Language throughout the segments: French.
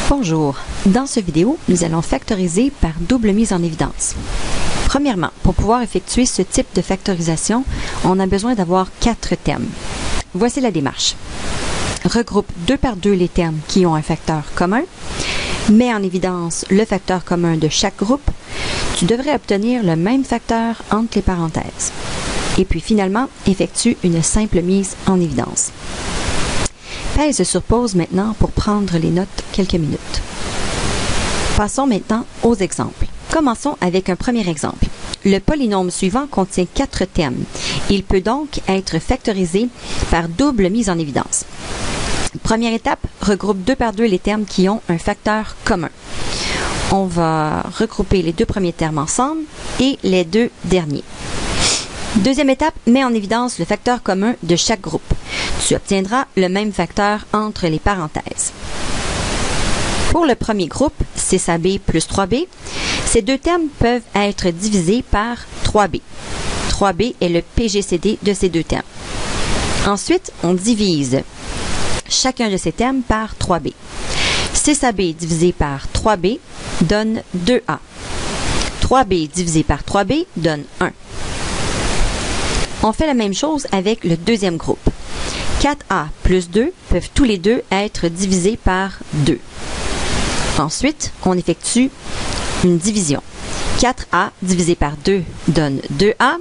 Bonjour, dans cette vidéo, nous allons factoriser par double mise en évidence. Premièrement, pour pouvoir effectuer ce type de factorisation, on a besoin d'avoir 4 termes. Voici la démarche. Regroupe 2 par 2 les termes qui ont un facteur commun, mets en évidence le facteur commun de chaque groupe, tu devrais obtenir le même facteur entre les parenthèses. Et puis finalement, effectue une simple mise en évidence. Pèse sur pause maintenant pour prendre les notes quelques minutes. Passons maintenant aux exemples. Commençons avec un premier exemple. Le polynôme suivant contient 4 termes. Il peut donc être factorisé par double mise en évidence. Première étape, regroupe 2 par 2 les termes qui ont un facteur commun. On va regrouper les 2 premiers termes ensemble et les 2 derniers. Deuxième étape, mets en évidence le facteur commun de chaque groupe. Tu obtiendras le même facteur entre les parenthèses. Pour le premier groupe, 6AB plus 3B, ces 2 termes peuvent être divisés par 3B. 3B est le PGCD de ces 2 termes. Ensuite, on divise chacun de ces termes par 3B. 6AB divisé par 3B donne 2A. 3B divisé par 3B donne 1. On fait la même chose avec le deuxième groupe. 4A plus 2 peuvent tous les deux être divisés par 2. Ensuite, on effectue une division. 4A divisé par 2 donne 2A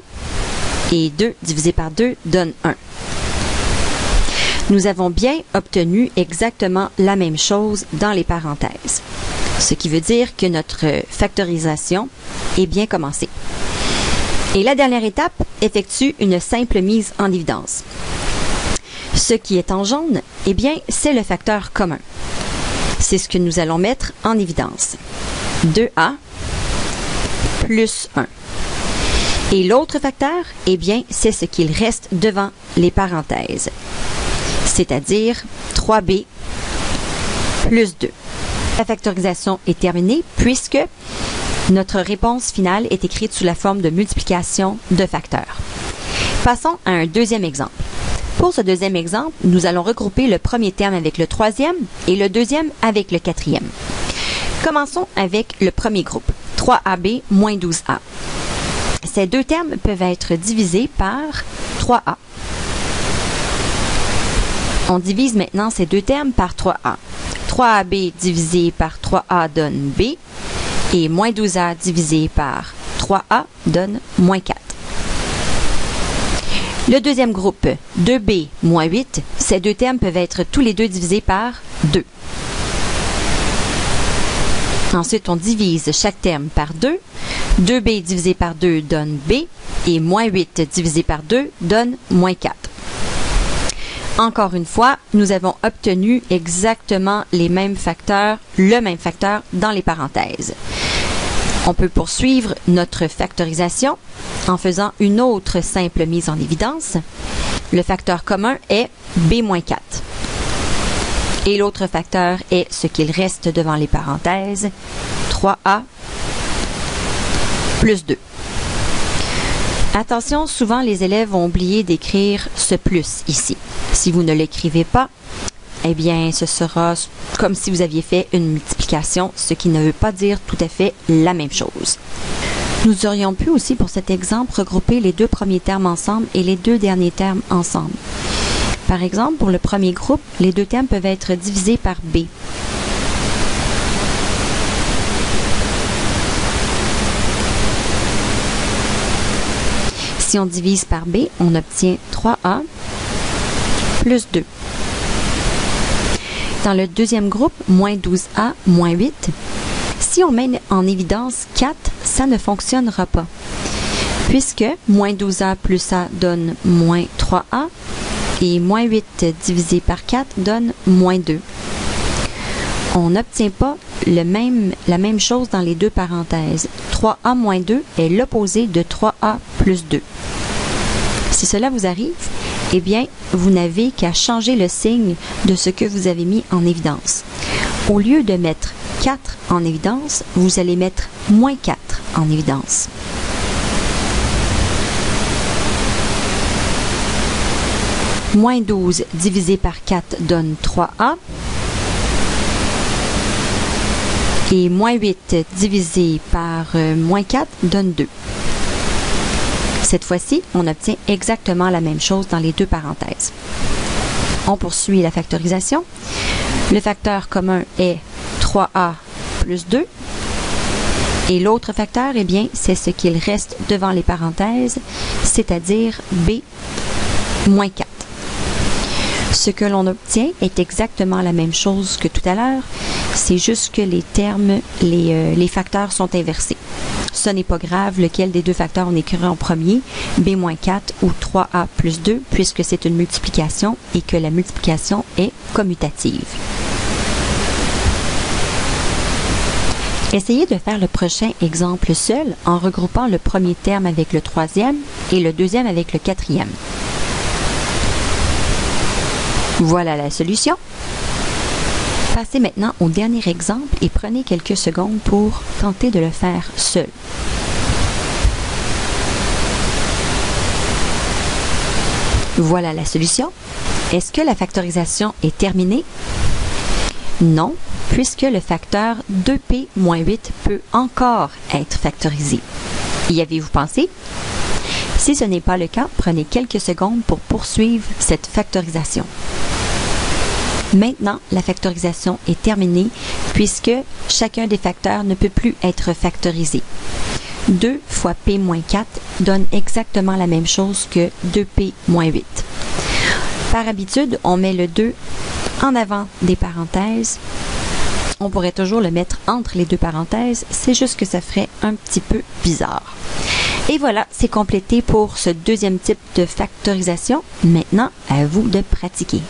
et 2 divisé par 2 donne 1. Nous avons bien obtenu exactement la même chose dans les parenthèses, ce qui veut dire que notre factorisation est bien commencée. Et la dernière étape effectue une simple mise en évidence. Ce qui est en jaune, eh bien, c'est le facteur commun. C'est ce que nous allons mettre en évidence. 2A plus 1. Et l'autre facteur, eh bien, c'est ce qu'il reste devant les parenthèses, c'est-à-dire 3B plus 2. La factorisation est terminée puisque notre réponse finale est écrite sous la forme de multiplication de facteurs. Passons à un deuxième exemple. Pour ce deuxième exemple, nous allons regrouper le premier terme avec le troisième et le deuxième avec le quatrième. Commençons avec le premier groupe, 3AB moins 12A. Ces 2 termes peuvent être divisés par 3A. On divise maintenant ces 2 termes par 3A. 3AB divisé par 3A donne B. Et moins 12A divisé par 3A donne moins 4. Le deuxième groupe, 2B moins 8, ces 2 termes peuvent être tous les deux divisés par 2. Ensuite, on divise chaque terme par 2. 2B divisé par 2 donne B. Et moins 8 divisé par 2 donne moins 4. Encore une fois, nous avons obtenu exactement les mêmes facteurs, le même facteur dans les parenthèses. On peut poursuivre notre factorisation en faisant une autre simple mise en évidence. Le facteur commun est B-4. Et l'autre facteur est ce qu'il reste devant les parenthèses, 3A plus 2. Attention, souvent les élèves vont oublier d'écrire ce plus ici. Si vous ne l'écrivez pas, eh bien, ce sera comme si vous aviez fait une multiplication, ce qui ne veut pas dire tout à fait la même chose. Nous aurions pu aussi, pour cet exemple, regrouper les 2 premiers termes ensemble et les 2 derniers termes ensemble. Par exemple, pour le premier groupe, les 2 termes peuvent être divisés par B. Si on divise par B, on obtient 3A plus 2. Dans le deuxième groupe, moins 12A, moins 8, si on met en évidence 4, ça ne fonctionnera pas, puisque moins 12A plus A donne moins 3A et moins 8 divisé par 4 donne moins 2. On n'obtient pas la même chose dans les 2 parenthèses. 3A moins 2 est l'opposé de 3A plus 2. Si cela vous arrive, eh bien, vous n'avez qu'à changer le signe de ce que vous avez mis en évidence. Au lieu de mettre 4 en évidence, vous allez mettre moins 4 en évidence. Moins 12 divisé par 4 donne 3A. Et moins 8 divisé par moins 4 donne 2. Cette fois-ci, on obtient exactement la même chose dans les deux parenthèses. On poursuit la factorisation. Le facteur commun est 3a plus 2. Et l'autre facteur, eh bien, c'est ce qu'il reste devant les parenthèses, c'est-à-dire b moins 4. Ce que l'on obtient est exactement la même chose que tout à l'heure, c'est juste que les termes, les facteurs sont inversés. Ce n'est pas grave lequel des deux facteurs on écrira en premier, b moins 4 ou 3a plus 2, puisque c'est une multiplication et que la multiplication est commutative. Essayez de faire le prochain exemple seul en regroupant le premier terme avec le troisième et le deuxième avec le quatrième. Voilà la solution. Passez maintenant au dernier exemple et prenez quelques secondes pour tenter de le faire seul. Voilà la solution. Est-ce que la factorisation est terminée? Non, puisque le facteur 2p moins 8 peut encore être factorisé. Y avez-vous pensé? Si ce n'est pas le cas, prenez quelques secondes pour poursuivre cette factorisation. Maintenant, la factorisation est terminée puisque chacun des facteurs ne peut plus être factorisé. 2 fois p moins 4 donne exactement la même chose que 2p moins 8. Par habitude, on met le 2 en avant des parenthèses. On pourrait toujours le mettre entre les deux parenthèses, c'est juste que ça ferait un petit peu bizarre. Et voilà, c'est complété pour ce deuxième type de factorisation. Maintenant, à vous de pratiquer.